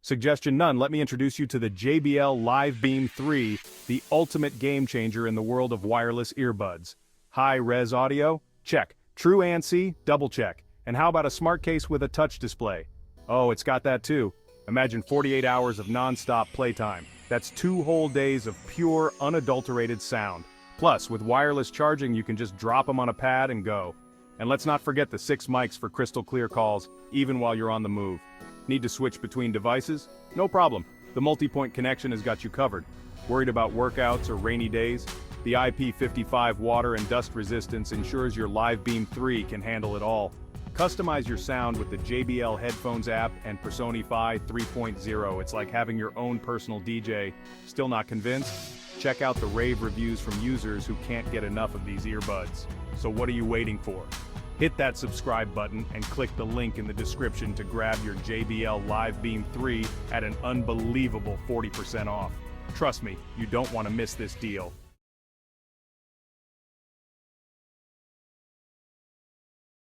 Suggestion none, let me introduce you to the JBL Live Beam 3, the ultimate game changer in the world of wireless earbuds. High-res audio? Check. True ANC? Double check. And how about a smart case with a touch display? Oh, it's got that too. Imagine 48 hours of non-stop playtime. That's 2 whole days of pure, unadulterated sound. Plus, with wireless charging, you can just drop them on a pad and go. And let's not forget the 6 mics for crystal clear calls, even while you're on the move. Need to switch between devices? No problem. The multi-point connection has got you covered. Worried about workouts or rainy days? The IP55 water and dust resistance ensures your Live Beam 3 can handle it all. Customize your sound with the JBL Headphones app and Personify 3.0. It's like having your own personal DJ. Still not convinced? Check out the rave reviews from users who can't get enough of these earbuds. So what are you waiting for? Hit that subscribe button and click the link in the description to grab your JBL Live Beam 3 at an unbelievable 40% off. Trust me, you don't want to miss this deal.